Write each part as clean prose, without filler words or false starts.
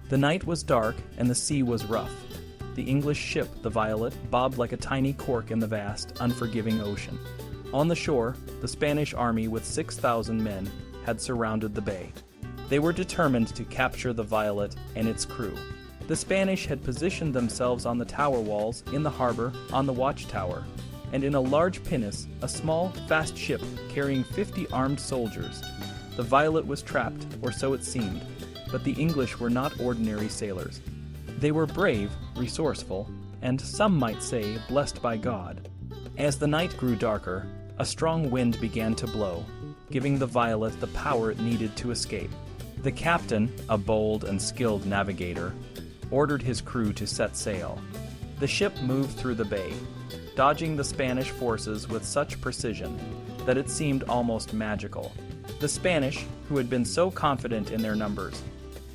The night was dark and the sea was rough. The English ship, the Violet, bobbed like a tiny cork in the vast, unforgiving ocean. On the shore, the Spanish army with 6,000 men had surrounded the bay. They were determined to capture the Violet and its crew. The Spanish had positioned themselves on the tower walls, in the harbor, on the watchtower, and in a large pinnace, a small, fast ship carrying 50 armed soldiers. The Violet was trapped, or so it seemed, but the English were not ordinary sailors. They were brave, resourceful, and some might say blessed by God. As the night grew darker, a strong wind began to blow, giving the Violet the power it needed to escape. The captain, a bold and skilled navigator, ordered his crew to set sail. The ship moved through the bay, dodging the Spanish forces with such precision that it seemed almost magical. The Spanish, who had been so confident in their numbers,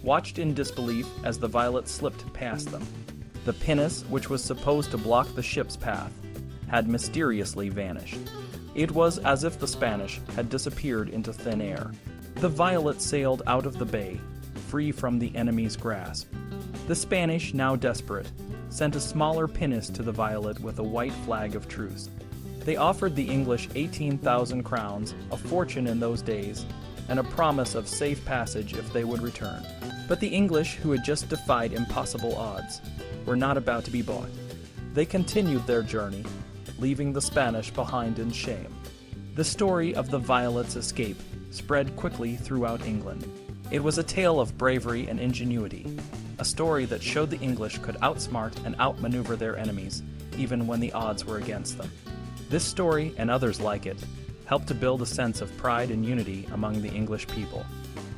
watched in disbelief as the Violet slipped past them. The pinnace, which was supposed to block the ship's path, had mysteriously vanished. It was as if the Spanish had disappeared into thin air. The Violet sailed out of the bay, free from the enemy's grasp. The Spanish, now desperate, sent a smaller pinnace to the Violet with a white flag of truce. They offered the English 18,000 crowns, a fortune in those days, and a promise of safe passage if they would return. But the English, who had just defied impossible odds, were not about to be bought. They continued their journey, leaving the Spanish behind in shame. The story of the Violet's escape spread quickly throughout England. It was a tale of bravery and ingenuity, a story that showed the English could outsmart and outmaneuver their enemies, even when the odds were against them. This story, and others like it, helped to build a sense of pride and unity among the English people.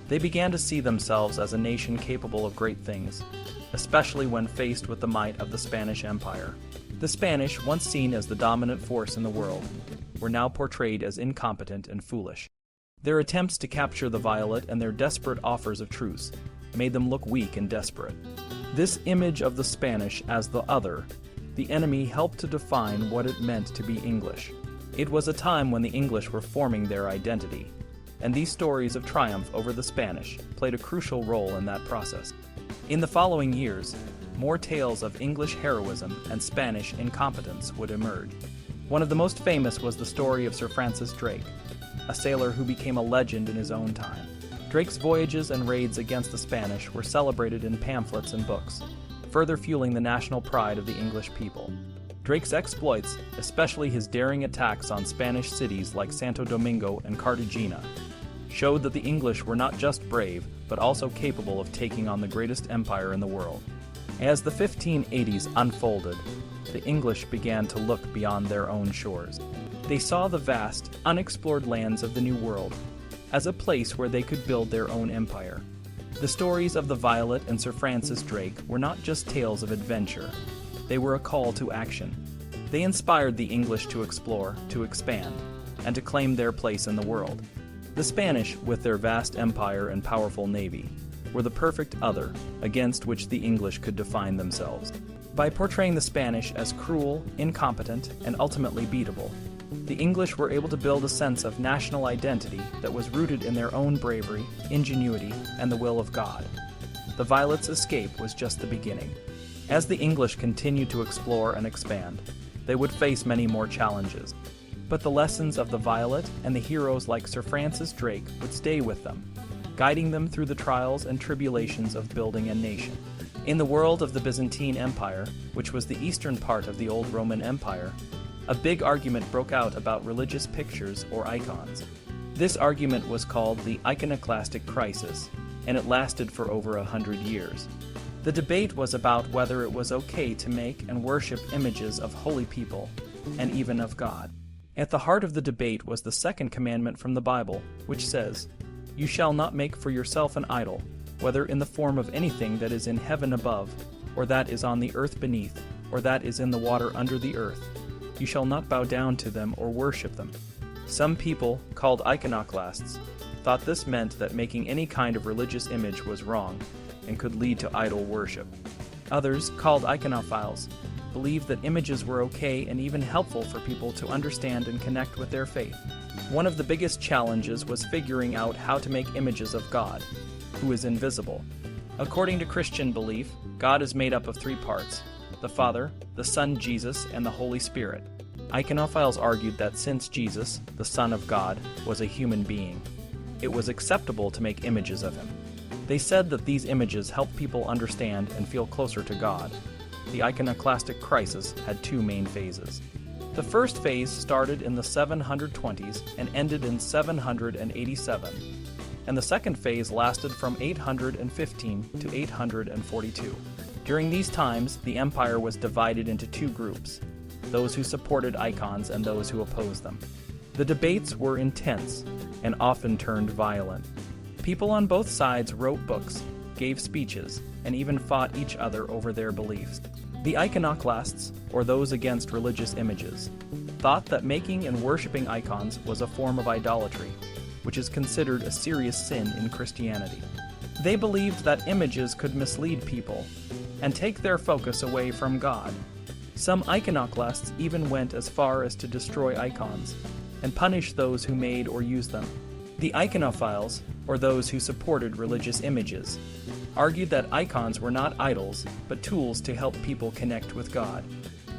They began to see themselves as a nation capable of great things, especially when faced with the might of the Spanish Empire. The Spanish, once seen as the dominant force in the world, were now portrayed as incompetent and foolish. Their attempts to capture the Violet and their desperate offers of truce made them look weak and desperate. This image of the Spanish as the other, the enemy, helped to define what it meant to be English. It was a time when the English were forming their identity, and these stories of triumph over the Spanish played a crucial role in that process. In the following years, more tales of English heroism and Spanish incompetence would emerge. One of the most famous was the story of Sir Francis Drake, a sailor who became a legend in his own time. Drake's voyages and raids against the Spanish were celebrated in pamphlets and books, further fueling the national pride of the English people. Drake's exploits, especially his daring attacks on Spanish cities like Santo Domingo and Cartagena, showed that the English were not just brave, but also capable of taking on the greatest empire in the world. As the 1580s unfolded, the English began to look beyond their own shores. They saw the vast, unexplored lands of the New World as a place where they could build their own empire. The stories of the Violet and Sir Francis Drake were not just tales of adventure. They were a call to action. They inspired the English to explore, to expand, and to claim their place in the world. The Spanish, with their vast empire and powerful navy, were the perfect other against which the English could define themselves. By portraying the Spanish as cruel, incompetent, and ultimately beatable, the English were able to build a sense of national identity that was rooted in their own bravery, ingenuity, and the will of God. The Violet's escape was just the beginning. As the English continued to explore and expand, they would face many more challenges. But the lessons of the Violet and the heroes like Sir Francis Drake would stay with them, guiding them through the trials and tribulations of building a nation. In the world of the Byzantine Empire, which was the eastern part of the old Roman Empire, a big argument broke out about religious pictures or icons. This argument was called the Iconoclastic Crisis, and it lasted for over 100 years. The debate was about whether it was okay to make and worship images of holy people, and even of God. At the heart of the debate was the second commandment from the Bible, which says, "You shall not make for yourself an idol, whether in the form of anything that is in heaven above, or that is on the earth beneath, or that is in the water under the earth. You shall not bow down to them or worship them." Some people, called iconoclasts, thought this meant that making any kind of religious image was wrong and could lead to idol worship. Others, called iconophiles, believed that images were okay and even helpful for people to understand and connect with their faith. One of the biggest challenges was figuring out how to make images of God, who is invisible. According to Christian belief, God is made up of three parts: the Father, the Son Jesus, and the Holy Spirit. Iconophiles argued that since Jesus, the Son of God, was a human being, it was acceptable to make images of him. They said that these images help people understand and feel closer to God. The Iconoclastic Crisis had two main phases. The first phase started in the 720s and ended in 787, and the second phase lasted from 815 to 842. During these times, the empire was divided into two groups: those who supported icons and those who opposed them. The debates were intense and often turned violent. People on both sides wrote books, gave speeches, and even fought each other over their beliefs. The iconoclasts, or those against religious images, thought that making and worshiping icons was a form of idolatry, which is considered a serious sin in Christianity. They believed that images could mislead people and take their focus away from God. Some iconoclasts even went as far as to destroy icons and punish those who made or used them. The iconophiles, or those who supported religious images, argued that icons were not idols, but tools to help people connect with God.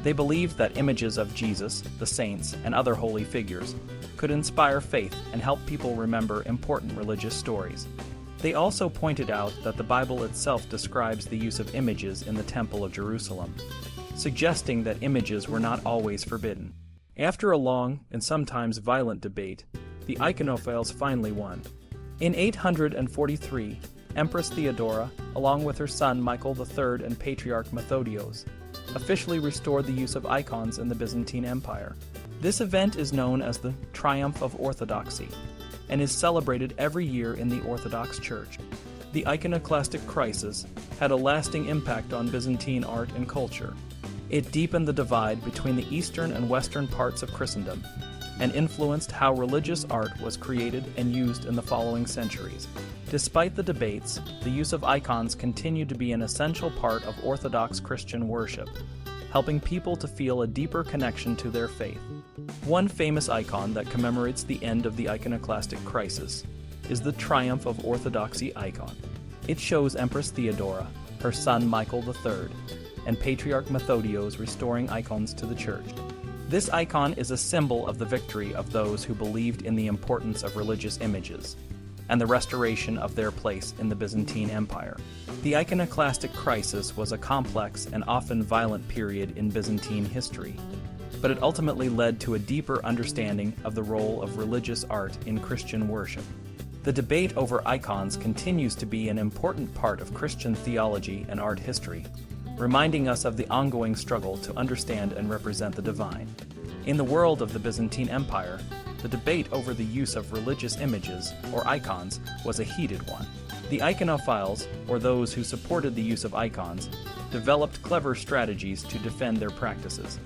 They believed that images of Jesus, the saints, and other holy figures could inspire faith and help people remember important religious stories. They also pointed out that the Bible itself describes the use of images in the Temple of Jerusalem, suggesting that images were not always forbidden. After a long and sometimes violent debate, the iconophiles finally won. In 843, Empress Theodora, along with her son Michael III and Patriarch Methodios, officially restored the use of icons in the Byzantine Empire. This event is known as the Triumph of Orthodoxy and is celebrated every year in the Orthodox Church. The Iconoclastic Crisis had a lasting impact on Byzantine art and culture. It deepened the divide between the eastern and western parts of Christendom and influenced how religious art was created and used in the following centuries. Despite the debates, the use of icons continued to be an essential part of Orthodox Christian worship, helping people to feel a deeper connection to their faith. One famous icon that commemorates the end of the Iconoclastic Crisis is the Triumph of Orthodoxy icon. It shows Empress Theodora, her son Michael III, and Patriarch Methodios restoring icons to the church. This icon is a symbol of the victory of those who believed in the importance of religious images and the restoration of their place in the Byzantine Empire. The Iconoclastic Crisis was a complex and often violent period in Byzantine history, but it ultimately led to a deeper understanding of the role of religious art in Christian worship. The debate over icons continues to be an important part of Christian theology and art history, reminding us of the ongoing struggle to understand and represent the divine. In the world of the Byzantine Empire, the debate over the use of religious images, or icons, was a heated one. The iconophiles, or those who supported the use of icons, developed clever strategies to defend their practices.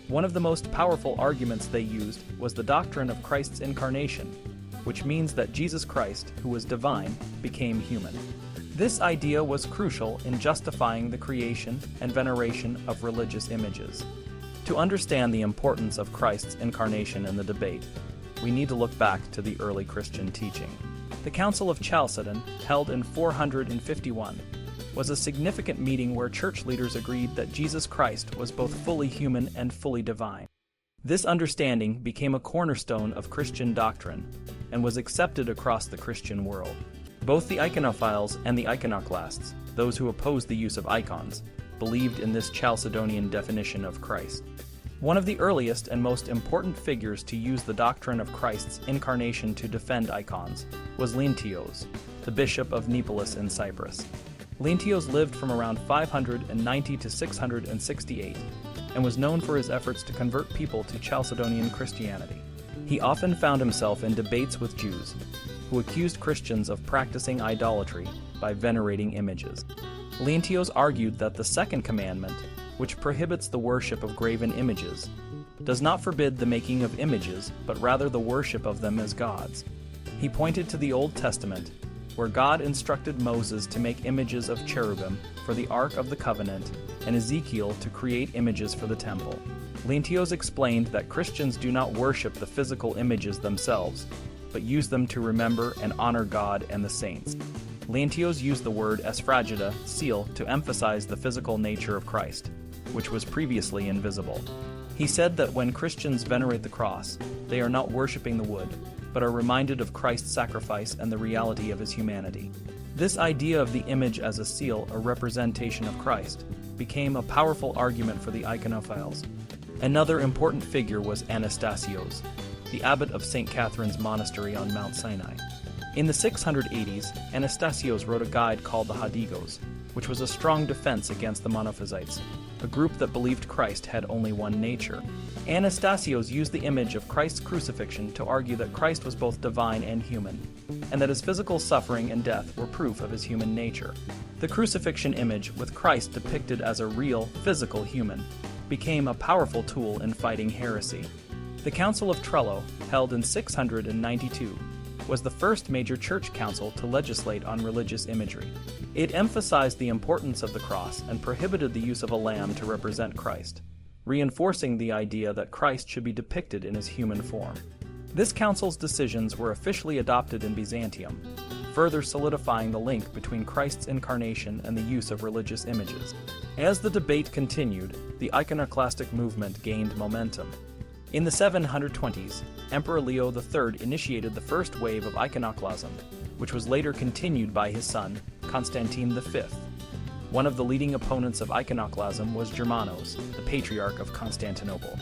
One of the most powerful arguments they used was the doctrine of Christ's incarnation, which means that Jesus Christ, who was divine, became human. This idea was crucial in justifying the creation and veneration of religious images. To understand the importance of Christ's incarnation in the debate, we need to look back to the early Christian teaching. The Council of Chalcedon, held in 451, was a significant meeting where church leaders agreed that Jesus Christ was both fully human and fully divine. This understanding became a cornerstone of Christian doctrine and was accepted across the Christian world. Both the iconophiles and the iconoclasts, those who opposed the use of icons, believed in this Chalcedonian definition of Christ. One of the earliest and most important figures to use the doctrine of Christ's incarnation to defend icons was Leontios, the bishop of Neapolis in Cyprus. Leontios lived from around 590 to 668 and was known for his efforts to convert people to Chalcedonian Christianity. He often found himself in debates with Jews, who accused Christians of practicing idolatry by venerating images. Leontios argued that the second commandment, which prohibits the worship of graven images, does not forbid the making of images, but rather the worship of them as gods. He pointed to the Old Testament, where God instructed Moses to make images of cherubim for the Ark of the Covenant and Ezekiel to create images for the temple. Leontios explained that Christians do not worship the physical images themselves, but use them to remember and honor God and the saints. Leontios used the word esfragida, seal, to emphasize the physical nature of Christ, which was previously invisible. He said that when Christians venerate the cross, they are not worshiping the wood, but are reminded of Christ's sacrifice and the reality of his humanity. This idea of the image as a seal, a representation of Christ, became a powerful argument for the iconophiles. Another important figure was Anastasios, the abbot of St. Catherine's Monastery on Mount Sinai. In the 680s, Anastasios wrote a guide called the Hadigos, which was a strong defense against the Monophysites, a group that believed Christ had only one nature. Anastasios used the image of Christ's crucifixion to argue that Christ was both divine and human, and that his physical suffering and death were proof of his human nature. The crucifixion image, with Christ depicted as a real, physical human, became a powerful tool in fighting heresy. The Council of Trello, held in 692, was the first major church council to legislate on religious imagery. It emphasized the importance of the cross and prohibited the use of a lamb to represent Christ, reinforcing the idea that Christ should be depicted in his human form. This council's decisions were officially adopted in Byzantium, further solidifying the link between Christ's incarnation and the use of religious images. As the debate continued, the iconoclastic movement gained momentum. In the 720s, Emperor Leo III initiated the first wave of iconoclasm, which was later continued by his son, Constantine V. One of the leading opponents of iconoclasm was Germanos, the Patriarch of Constantinople.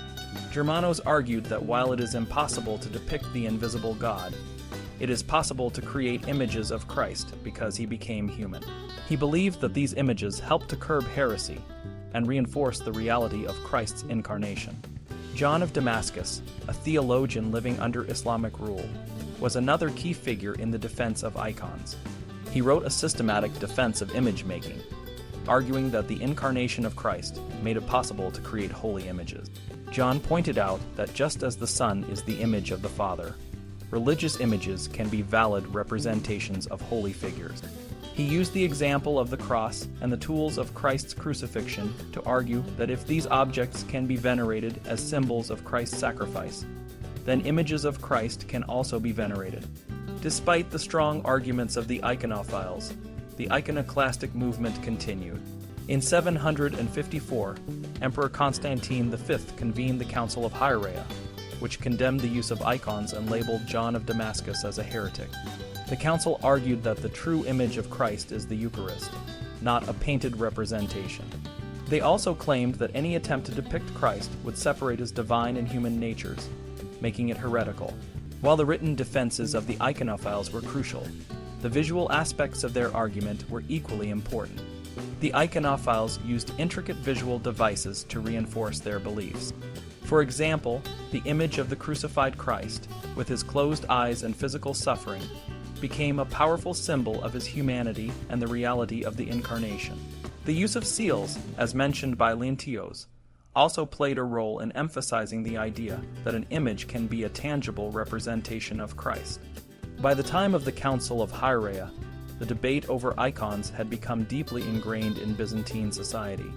Germanos argued that while it is impossible to depict the invisible God, it is possible to create images of Christ because he became human. He believed that these images helped to curb heresy and reinforce the reality of Christ's incarnation. John of Damascus, a theologian living under Islamic rule, was another key figure in the defense of icons. He wrote a systematic defense of image making, arguing that the incarnation of Christ made it possible to create holy images. John pointed out that just as the Son is the image of the Father, religious images can be valid representations of holy figures. He used the example of the cross and the tools of Christ's crucifixion to argue that if these objects can be venerated as symbols of Christ's sacrifice, then images of Christ can also be venerated. Despite the strong arguments of the iconophiles, the iconoclastic movement continued. In 754, Emperor Constantine V convened the Council of Hierea, which condemned the use of icons and labeled John of Damascus as a heretic. The council argued that the true image of Christ is the Eucharist, not a painted representation. They also claimed that any attempt to depict Christ would separate his divine and human natures, making it heretical. While the written defenses of the iconophiles were crucial, the visual aspects of their argument were equally important. The iconophiles used intricate visual devices to reinforce their beliefs. For example, the image of the crucified Christ, with his closed eyes and physical suffering, became a powerful symbol of his humanity and the reality of the incarnation. The use of seals, as mentioned by Leontios, also played a role in emphasizing the idea that an image can be a tangible representation of Christ. By the time of the Council of Hierea, the debate over icons had become deeply ingrained in Byzantine society.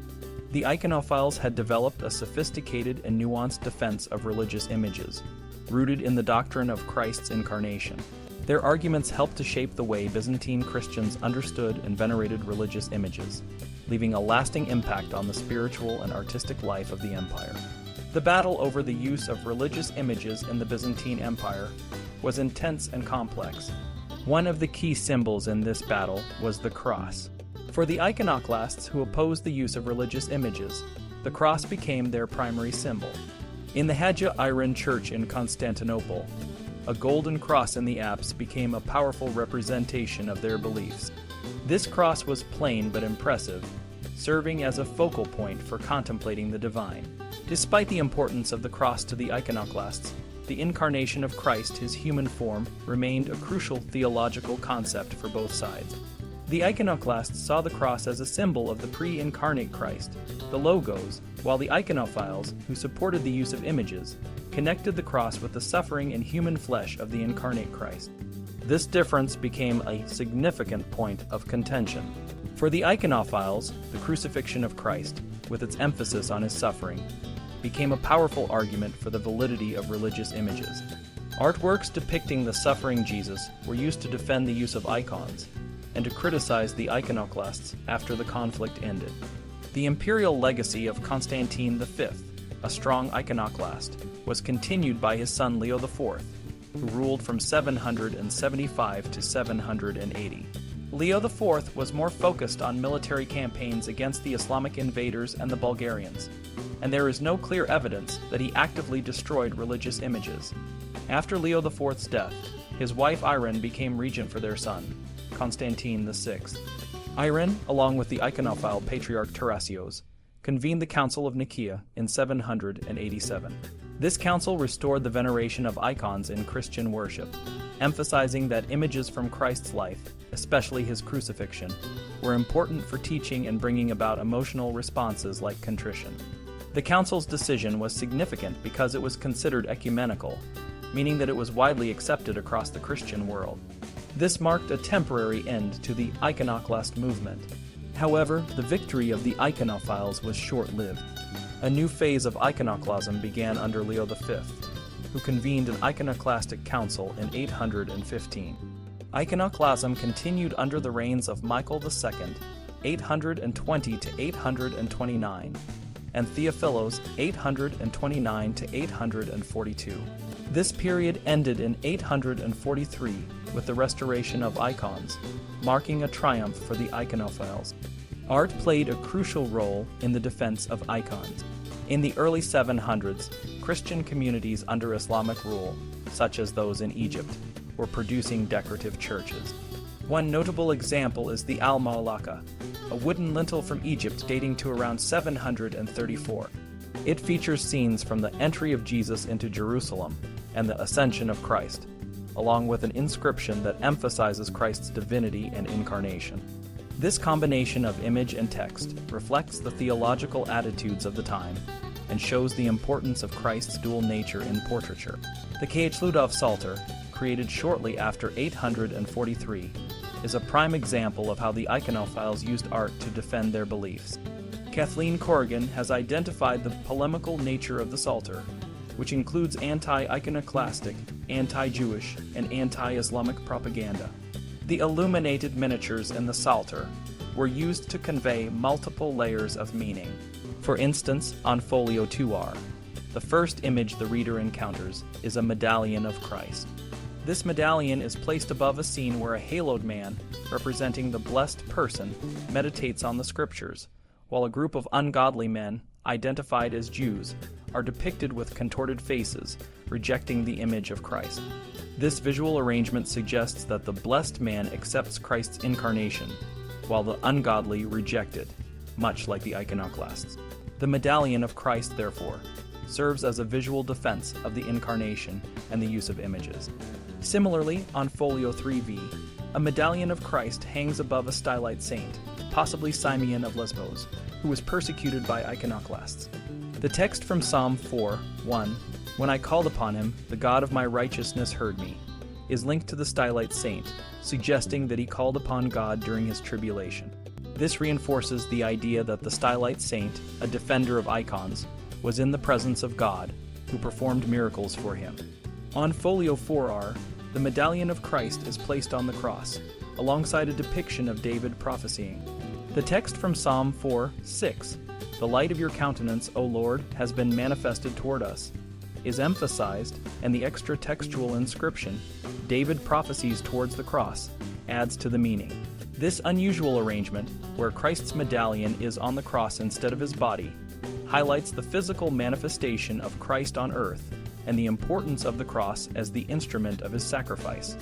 The iconophiles had developed a sophisticated and nuanced defense of religious images, rooted in the doctrine of Christ's incarnation. Their arguments helped to shape the way Byzantine Christians understood and venerated religious images, leaving a lasting impact on the spiritual and artistic life of the empire. The battle over the use of religious images in the Byzantine Empire was intense and complex. One of the key symbols in this battle was the cross. For the iconoclasts who opposed the use of religious images, the cross became their primary symbol. In the Hagia Iron Church in Constantinople, a golden cross in the apse became a powerful representation of their beliefs. This cross was plain but impressive, serving as a focal point for contemplating the divine. Despite the importance of the cross to the iconoclasts, the incarnation of Christ, his human form, remained a crucial theological concept for both sides. The iconoclasts saw the cross as a symbol of the pre-incarnate Christ, the Logos, while the iconophiles, who supported the use of images, connected the cross with the suffering and human flesh of the incarnate Christ. This difference became a significant point of contention. For the iconophiles, the crucifixion of Christ, with its emphasis on his suffering, became a powerful argument for the validity of religious images. Artworks depicting the suffering Jesus were used to defend the use of icons, and to criticize the iconoclasts after the conflict ended. The imperial legacy of Constantine V, a strong iconoclast, was continued by his son Leo IV, who ruled from 775 to 780. Leo IV was more focused on military campaigns against the Islamic invaders and the Bulgarians, and there is no clear evidence that he actively destroyed religious images. After Leo IV's death, his wife Irene became regent for their son, Constantine VI. Irene, along with the iconophile patriarch Tarasios, convened the Council of Nicaea in 787. This council restored the veneration of icons in Christian worship, emphasizing that images from Christ's life, especially his crucifixion, were important for teaching and bringing about emotional responses like contrition. The council's decision was significant because it was considered ecumenical, meaning that it was widely accepted across the Christian world. This marked a temporary end to the iconoclast movement. However, the victory of the iconophiles was short-lived. A new phase of iconoclasm began under Leo V, who convened an iconoclastic council in 815. Iconoclasm continued under the reigns of Michael II, 820 to 829, and Theophilos, 829 to 842. This period ended in 843 with the restoration of icons, marking a triumph for the iconophiles. Art played a crucial role in the defense of icons. In the early 700s, Christian communities under Islamic rule, such as those in Egypt, were producing decorative churches. One notable example is the Al-Ma'alaka, a wooden lintel from Egypt dating to around 734. It features scenes from the entry of Jesus into Jerusalem and the ascension of Christ, along with an inscription that emphasizes Christ's divinity and incarnation. This combination of image and text reflects the theological attitudes of the time and shows the importance of Christ's dual nature in portraiture. The Kh-Ludov Psalter, created shortly after 843, is a prime example of how the iconophiles used art to defend their beliefs. Kathleen Corrigan has identified the polemical nature of the Psalter, which includes anti-iconoclastic, anti-Jewish, and anti-Islamic propaganda. The illuminated miniatures in the Psalter were used to convey multiple layers of meaning. For instance, on Folio 2R, the first image the reader encounters is a medallion of Christ. This medallion is placed above a scene where a haloed man, representing the blessed person, meditates on the scriptures, while a group of ungodly men, identified as Jews, are depicted with contorted faces, rejecting the image of Christ. This visual arrangement suggests that the blessed man accepts Christ's incarnation, while the ungodly reject it, much like the iconoclasts. The medallion of Christ, therefore, serves as a visual defense of the incarnation and the use of images. Similarly, on Folio 3V, a medallion of Christ hangs above a stylite saint, possibly Simeon of Lesbos, who was persecuted by iconoclasts. The text from Psalm 4:1, "When I called upon him, the God of my righteousness heard me," is linked to the stylite saint, suggesting that he called upon God during his tribulation. This reinforces the idea that the stylite saint, a defender of icons, was in the presence of God, who performed miracles for him. On Folio 4R, the medallion of Christ is placed on the cross, alongside a depiction of David prophesying. The text from Psalm 4:6, "The light of your countenance, O Lord, has been manifested toward us," is emphasized, and the extra textual inscription, "David prophesies towards the cross," adds to the meaning. This unusual arrangement, where Christ's medallion is on the cross instead of his body, highlights the physical manifestation of Christ on earth and the importance of the cross as the instrument of his sacrifice.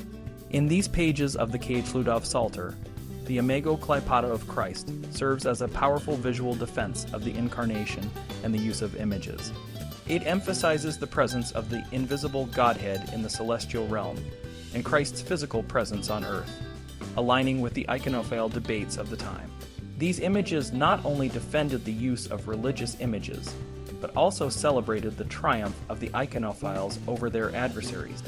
In these pages of the Kh-Ludov Psalter, the imago Kleipata of Christ serves as a powerful visual defense of the incarnation and the use of images. It emphasizes the presence of the invisible Godhead in the celestial realm and Christ's physical presence on earth, aligning with the iconophile debates of the time. These images not only defended the use of religious images, but also celebrated the triumph of the iconophiles over their adversaries.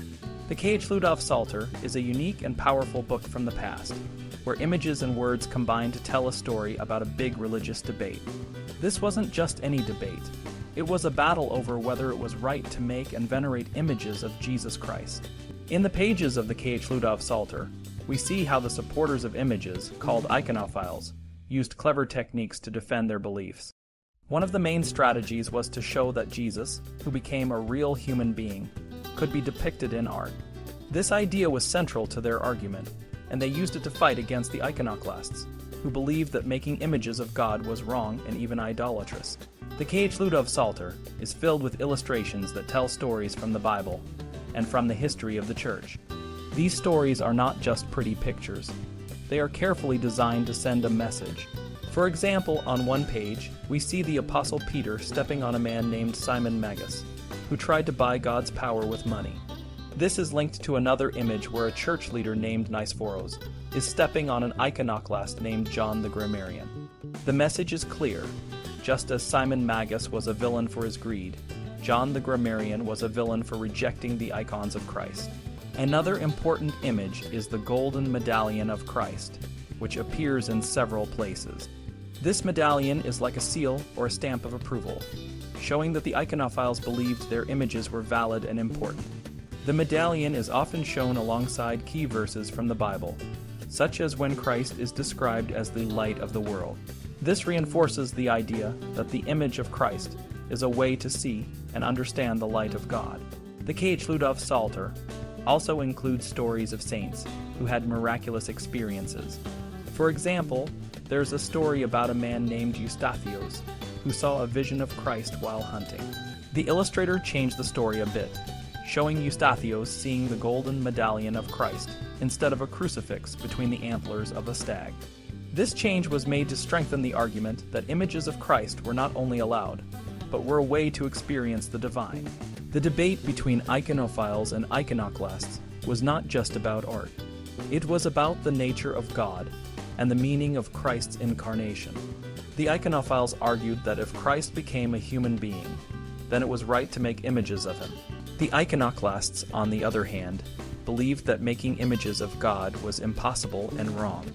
The Kh-Ludov Psalter is a unique and powerful book from the past, where images and words combine to tell a story about a big religious debate. This wasn't just any debate. It was a battle over whether it was right to make and venerate images of Jesus Christ. In the pages of the Kh-Ludov Psalter, we see how the supporters of images, called iconophiles, used clever techniques to defend their beliefs. One of the main strategies was to show that Jesus, who became a real human being, could be depicted in art. This idea was central to their argument, and they used it to fight against the iconoclasts, who believed that making images of God was wrong and even idolatrous. The K.H. Ludov Psalter is filled with illustrations that tell stories from the Bible and from the history of the Church. These stories are not just pretty pictures. They are carefully designed to send a message. For example, on one page, we see the Apostle Peter stepping on a man named Simon Magus, who tried to buy God's power with money. This is linked to another image where a church leader named Nicephorus is stepping on an iconoclast named John the Grammarian. The message is clear. Just as Simon Magus was a villain for his greed, John the Grammarian was a villain for rejecting the icons of Christ. Another important image is the golden medallion of Christ, which appears in several places. This medallion is like a seal or a stamp of approval, showing that the iconophiles believed their images were valid and important. The medallion is often shown alongside key verses from the Bible, such as when Christ is described as the light of the world. This reinforces the idea that the image of Christ is a way to see and understand the light of God. The K.H. Ludov Psalter also includes stories of saints who had miraculous experiences. For example, there's a story about a man named Eustathios who saw a vision of Christ while hunting. The illustrator changed the story a bit, showing Eustathios seeing the golden medallion of Christ instead of a crucifix between the antlers of a stag. This change was made to strengthen the argument that images of Christ were not only allowed, but were a way to experience the divine. The debate between iconophiles and iconoclasts was not just about art. It was about the nature of God and the meaning of Christ's incarnation. The iconophiles argued that if Christ became a human being, then it was right to make images of him. The iconoclasts, on the other hand, believed that making images of God was impossible and wrong.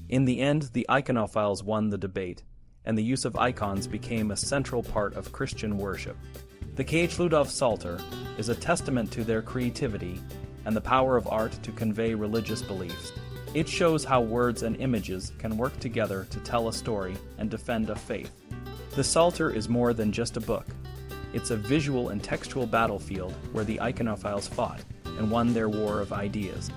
In the end, the iconophiles won the debate, and the use of icons became a central part of Christian worship. The K.H. Ludov Psalter is a testament to their creativity and the power of art to convey religious beliefs. It shows how words and images can work together to tell a story and defend a faith. The Psalter is more than just a book. It's a visual and textual battlefield where the iconophiles fought and won their war of ideas.